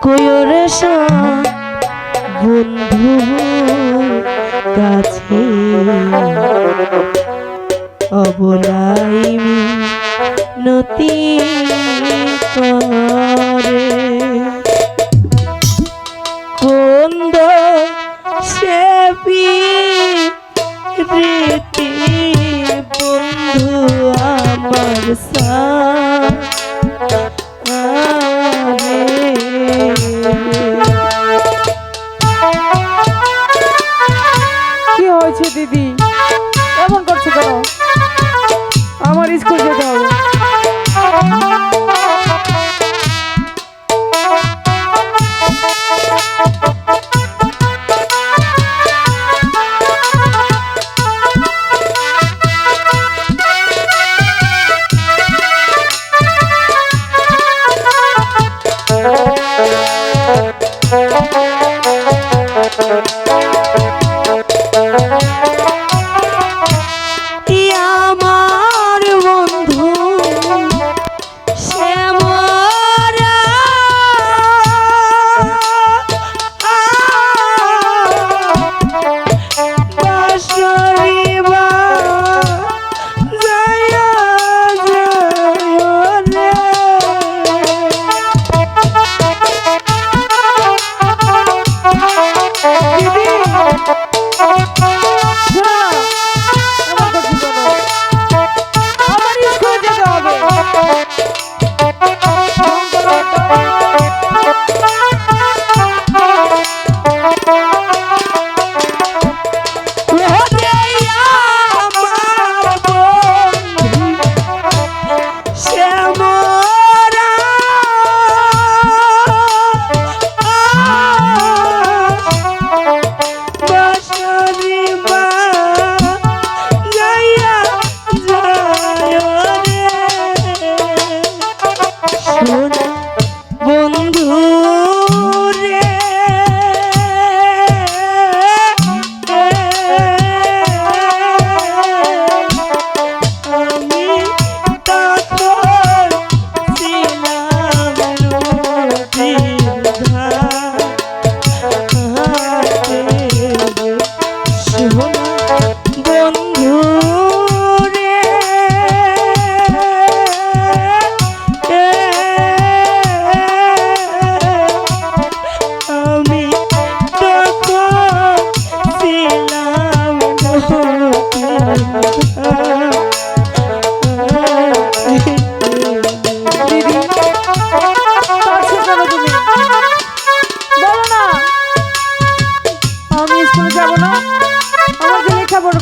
কয়রে বন্ধু কাছে অবলাই নতি করে কোন্দ সে রীতি বন্ধু আমার কি হয়েছে দিদি, এমন করছো কেন? আমার স্কুল যেতে হবে।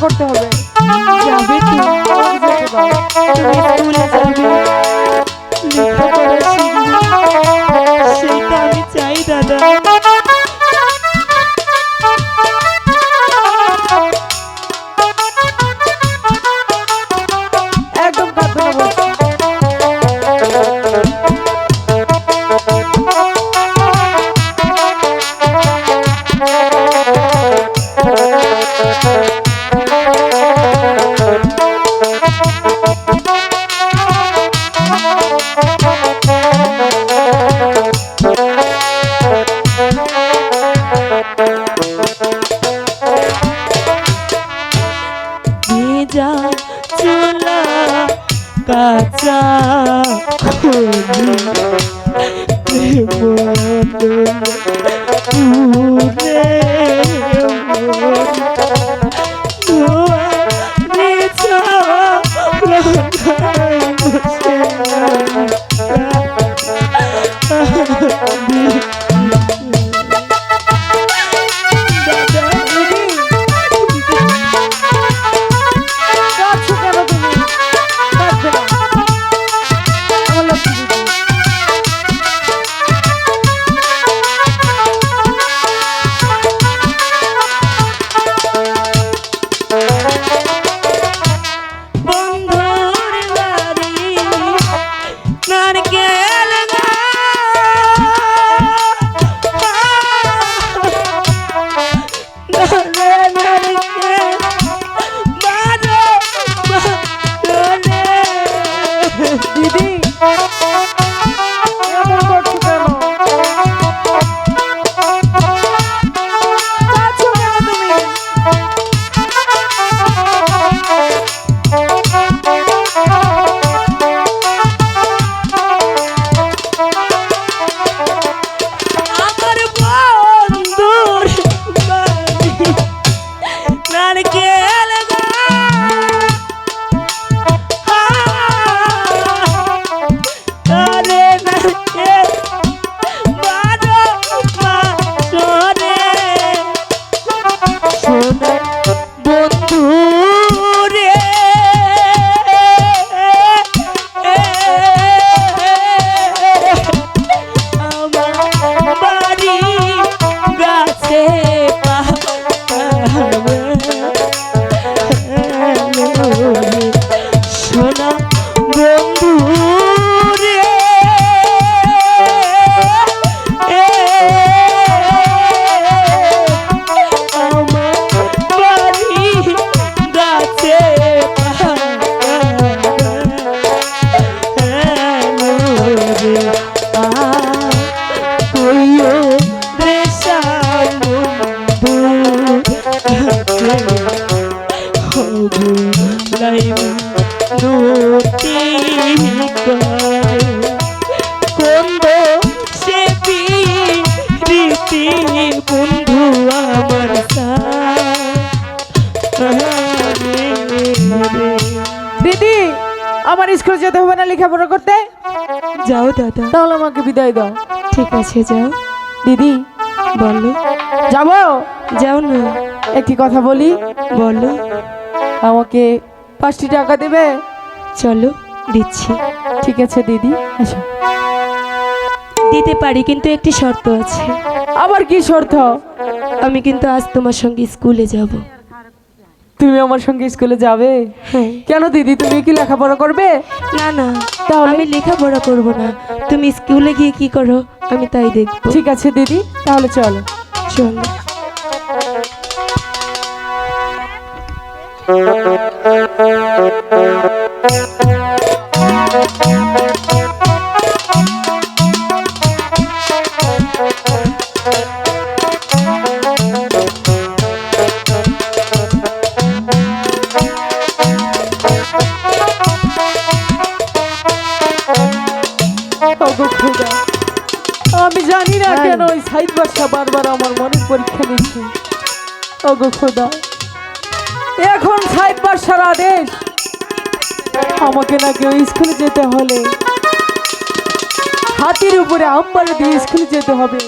করতে হবে। যাবে তো স্কুলে যাবে, লেখাপড়া শিখবে, সেটা আমি চাই দাদা। একদম কাঁদবে না বলছি। চুলা কাঁচা আমার স্কুলে যেতে হবে না লেখাপড়া করতে? যাও দাদা। তাহলে আমাকে বিদায় দাও। ঠিক আছে যাও। দিদি বলো। যাবো? যাও না। একটি কথা বলি। বলো। আমাকে 5টি টাকা দেবে? চলো দিচ্ছি। ঠিক আছে দিদি, আসো। দিতে পারি, কিন্তু একটি শর্ত আছে। আবার কি শর্ত? আমি কিন্তু আজ তোমার সঙ্গে স্কুলে যাব। তুমি আমার সঙ্গে স্কুলে যাবে? হ্যাঁ। কেন দিদি, তুমি কি লেখাপড়া করবে? না না, তাহলে? আমি লেখাপড়া করব না। তুমি স্কুলে গিয়ে কি করো আমি তাই দেখব। ঠিক আছে দিদি, তাহলে চলো। চলো। ওগো খোদা, আমি জানি না কেন ওই সাইদ বাদশা বারবার আমার মনের পরীক্ষা নিচ্ছে। ওগো খোদা, এখন সাইদ বাদশার আদেশ আমাকে নাকি ওই স্কুলে যেতে হলে হাতির উপরে আম্বারে দিয়ে স্কুলে যেতে হবে।